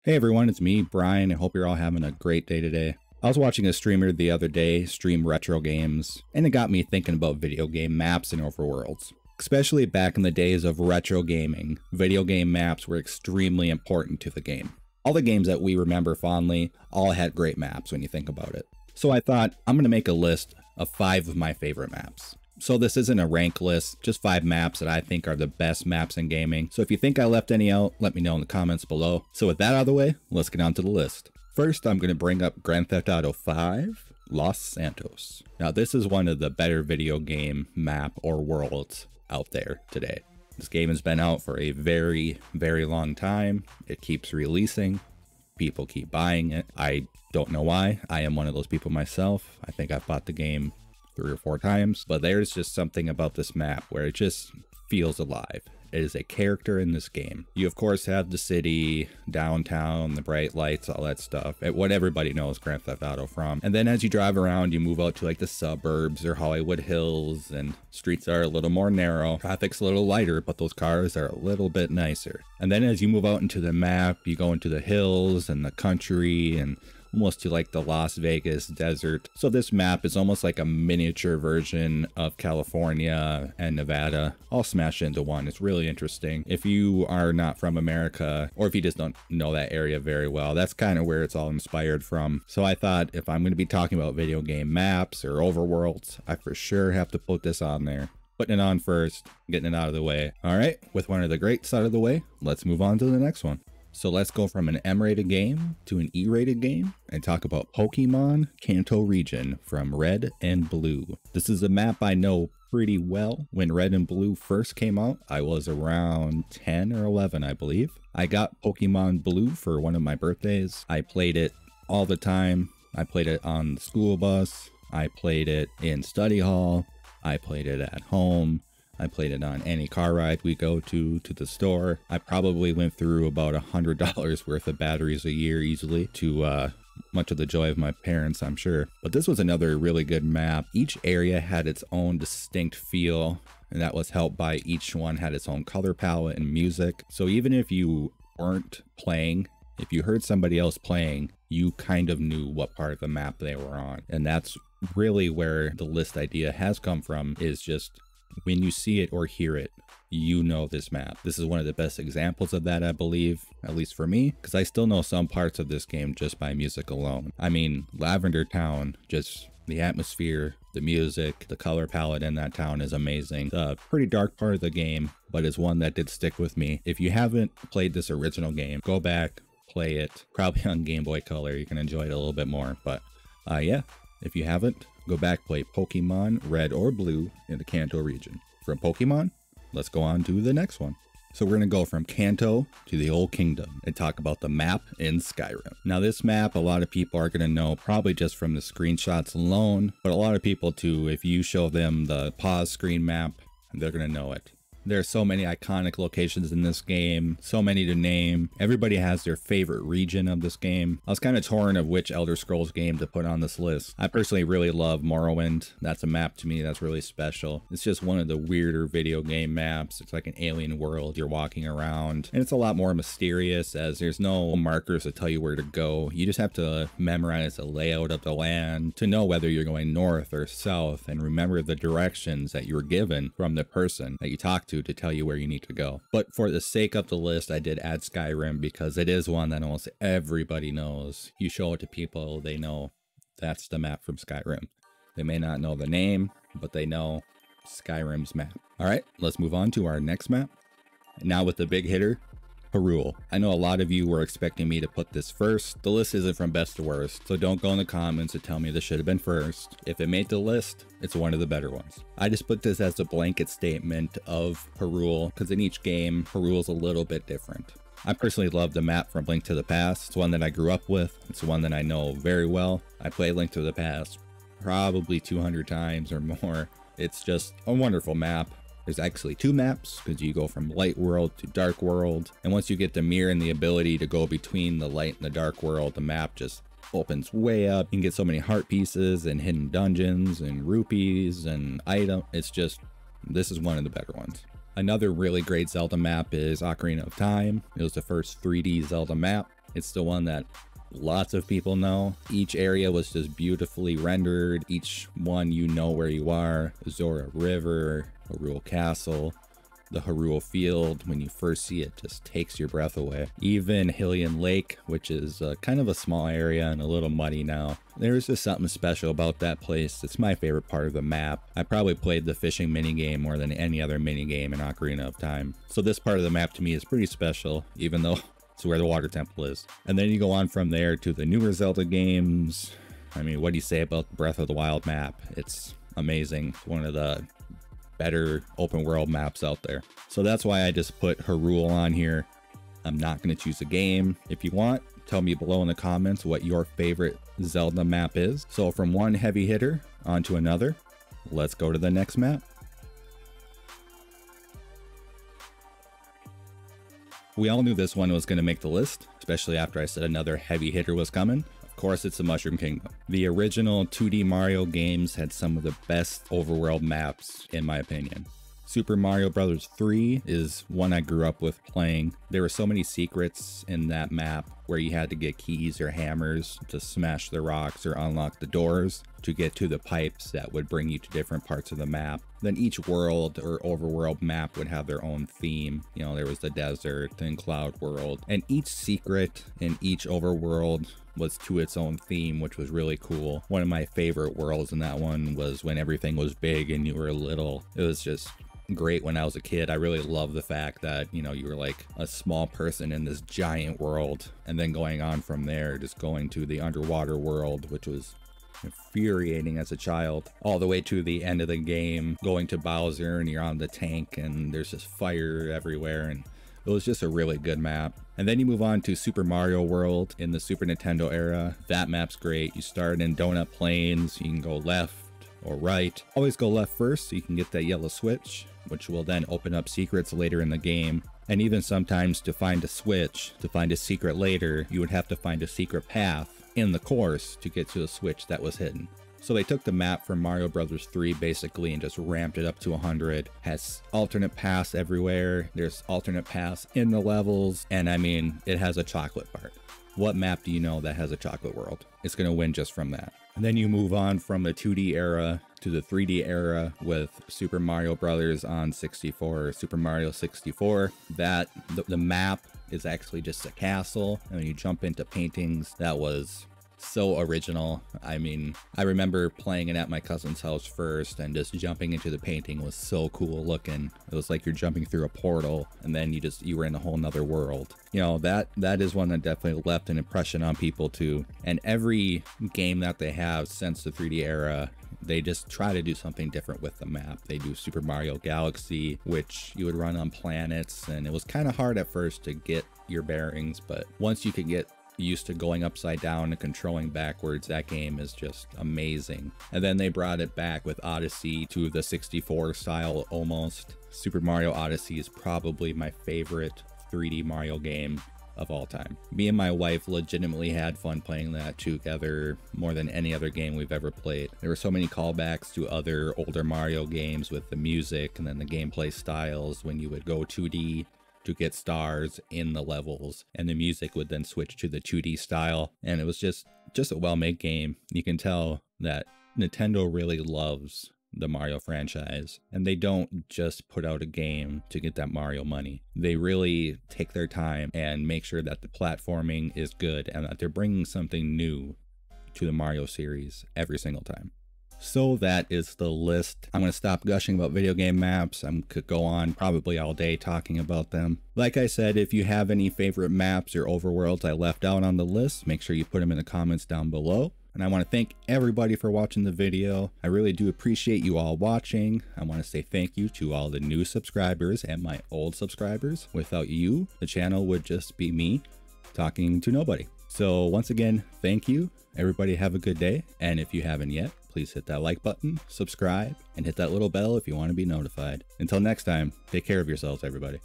Hey everyone, it's me, Brian. I hope you're all having a great day today. I was watching a streamer the other day stream retro games, and it got me thinking about video game maps and overworlds. Especially back in the days of retro gaming, video game maps were extremely important to the game. All the games that we remember fondly all had great maps when you think about it. So I thought, I'm going to make a list of 5 of my favorite maps. So this isn't a rank list, just 5 maps that I think are the best maps in gaming. So if you think I left any out, let me know in the comments below. So with that out of the way, let's get on to the list. First, I'm going to bring up Grand Theft Auto V Los Santos. Now this is one of the better video game map or worlds out there today. This game has been out for a very, very long time. It keeps releasing. People keep buying it. I don't know why. I am one of those people myself. I think I've bought the game 3 or 4 times, but there's just something about this map where it just feels alive. It is a character in this game. You of course have the city, downtown, the bright lights, all that stuff, what everybody knows Grand Theft Auto from. And then as you drive around, you move out to like the suburbs or Hollywood Hills, and streets are a little more narrow. Traffic's a little lighter, but those cars are a little bit nicer. And then as you move out into the map, you go into the hills and the country and almost to like the Las Vegas desert. So this map is almost like a miniature version of California and Nevada all smashed into one. It's really interesting. If you are not from America, or if you just don't know that area very well, that's kind of where it's all inspired from. So I thought if I'm going to be talking about video game maps or overworlds, I for sure have to put this on there. Putting it on first, getting it out of the way. All right, with one of the greats out of the way, let's move on to the next one. So let's go from an M-rated game to an E-rated game and talk about Pokemon Kanto region from Red and Blue. This is a map I know pretty well. When Red and Blue first came out, I was around 10 or 11, I believe. I got Pokemon Blue for one of my birthdays. I played it all the time. I played it on the school bus. I played it in study hall. I played it at home. I played it on any car ride we go to the store. I probably went through about $100 worth of batteries a year easily, to much of the joy of my parents, I'm sure. But this was another really good map. Each area had its own distinct feel, and that was helped by each one had its own color palette and music. So even if you weren't playing, if you heard somebody else playing, you kind of knew what part of the map they were on. And that's really where the list idea has come from, is just when you see it or hear it, you know this map. This is one of the best examples of that, I believe, at least for me, because I still know some parts of this game just by music alone. I mean, Lavender Town, just the atmosphere, the music, the color palette in that town is amazing. It's a pretty dark part of the game, but it's one that did stick with me. If you haven't played this original game, go back, play it, probably on Game Boy Color. You can enjoy it a little bit more, but yeah, if you haven't, go back, play Pokemon Red or Blue in the Kanto region. From Pokemon, let's go on to the next one. So we're going to go from Kanto to the Old Kingdom and talk about the map in Skyrim. Now this map, a lot of people are going to know probably just from the screenshots alone, but a lot of people too, if you show them the pause screen map, they're going to know it. There are so many iconic locations in this game, so many to name. Everybody has their favorite region of this game. I was kind of torn of which Elder Scrolls game to put on this list. I personally really love Morrowind. That's a map to me that's really special. It's just one of the weirder video game maps. It's like an alien world you're walking around, and it's a lot more mysterious as there's no markers to tell you where to go. You just have to memorize the layout of the land to know whether you're going north or south, and remember the directions that you were given from the person that you talk to tell you where you need to go. But for the sake of the list, I did add Skyrim because it is one that almost everybody knows. You show it to people, they know that's the map from Skyrim. They may not know the name, but they know Skyrim's map. All right, let's move on to our next map. Now with the big hitter, Hyrule. I know a lot of you were expecting me to put this first. The list isn't from best to worst, so don't go in the comments and tell me this should have been first. If it made the list, it's one of the better ones. I just put this as a blanket statement of Hyrule, because in each game, Hyrule's a little bit different. I personally love the map from Link to the Past. It's one that I grew up with. It's one that I know very well. I played Link to the Past probably 200 times or more. It's just a wonderful map. There's actually 2 maps, because you go from light world to dark world. And once you get the mirror and the ability to go between the light and the dark world, the map just opens way up. You can get so many heart pieces and hidden dungeons and rupees and items. It's just, this is one of the better ones. Another really great Zelda map is Ocarina of Time. It was the first 3D Zelda map. It's the one that lots of people know. Each area was just beautifully rendered. Each one, you know where you are. Zora River, Hyrule Castle, the Hyrule Field. When you first see it, just takes your breath away. Even Hylian Lake, which is kind of a small area and a little muddy now. There's just something special about that place. It's my favorite part of the map. I probably played the fishing minigame more than any other minigame in Ocarina of Time. So this part of the map to me is pretty special, even though it's where the water temple is. And then you go on from there to the newer Zelda games. I mean, what do you say about the Breath of the Wild map? It's amazing. It's one of the better open world maps out there. So that's why I just put Hyrule on here. I'm not going to choose a game. If you want, tell me below in the comments what your favorite Zelda map is. So from one heavy hitter onto another, let's go to the next map. We all knew this one was going to make the list, especially after I said another heavy hitter was coming. Of course, it's the Mushroom Kingdom. The original 2D Mario games had some of the best overworld maps, in my opinion. Super Mario Bros. 3 is one I grew up with playing. There were so many secrets in that map where you had to get keys or hammers to smash the rocks or unlock the doors to get to the pipes that would bring you to different parts of the map. Then each world or overworld map would have their own theme. You know, there was the desert and Cloud World, and each secret in each overworld was to its own theme, which was really cool. One of my favorite worlds in that one was when everything was big and you were little. It was just great when I was a kid. I really loved the fact that, you know, you were like a small person in this giant world, and then going on from there, just going to the underwater world, which was infuriating as a child, all the way to the end of the game, going to Bowser and you're on the tank and there's just fire everywhere, and it was just a really good map. And then you move on to Super Mario World in the Super Nintendo era. That map's great. You start in Donut Plains, you can go left or right. Always go left first so you can get that yellow switch, which will then open up secrets later in the game. And even sometimes to find a switch, to find a secret later, you would have to find a secret path in the course to get to a switch that was hidden. So they took the map from Mario Bros. 3 basically and just ramped it up to 100. Has alternate paths everywhere. There's alternate paths in the levels. And I mean, it has a chocolate part. What map do you know that has a chocolate world? It's going to win just from that. And then you move on from the 2D era to the 3D era with Super Mario Brothers on 64, Super Mario 64. That the map is actually just a castle, and when you jump into paintings, that was so original. I mean, I remember playing it at my cousin's house first, and just jumping into the painting was so cool looking. It was like you're jumping through a portal, and then you were in a whole nother world. You know, that is one that definitely left an impression on people too. And every game that they have since the 3D era, they just try to do something different with the map. They do Super Mario Galaxy, which you would run on planets, and it was kind of hard at first to get your bearings, but once you could get used to going upside down and controlling backwards, that game is just amazing. And then they brought it back with Odyssey to the 64 style almost. Super Mario Odyssey is probably my favorite 3D Mario game of all time. Me and my wife legitimately had fun playing that together more than any other game we've ever played. There were so many callbacks to other older Mario games with the music and then the gameplay styles when you would go 2D to get stars in the levels, and the music would then switch to the 2D style, and it was just a well-made game. You can tell that Nintendo really loves the Mario franchise, and they don't just put out a game to get that Mario money. They really take their time and make sure that the platforming is good and that they're bringing something new to the Mario series every single time. So that is the list. I'm going to stop gushing about video game maps. I could go on probably all day talking about them. Like I said, if you have any favorite maps or overworlds I left out on the list, make sure you put them in the comments down below. And I want to thank everybody for watching the video. I really do appreciate you all watching. I want to say thank you to all the new subscribers and my old subscribers. Without you, the channel would just be me talking to nobody. So once again, thank you. Everybody have a good day. And if you haven't yet, please hit that like button, subscribe, and hit that little bell if you want to be notified. Until next time, take care of yourselves, everybody.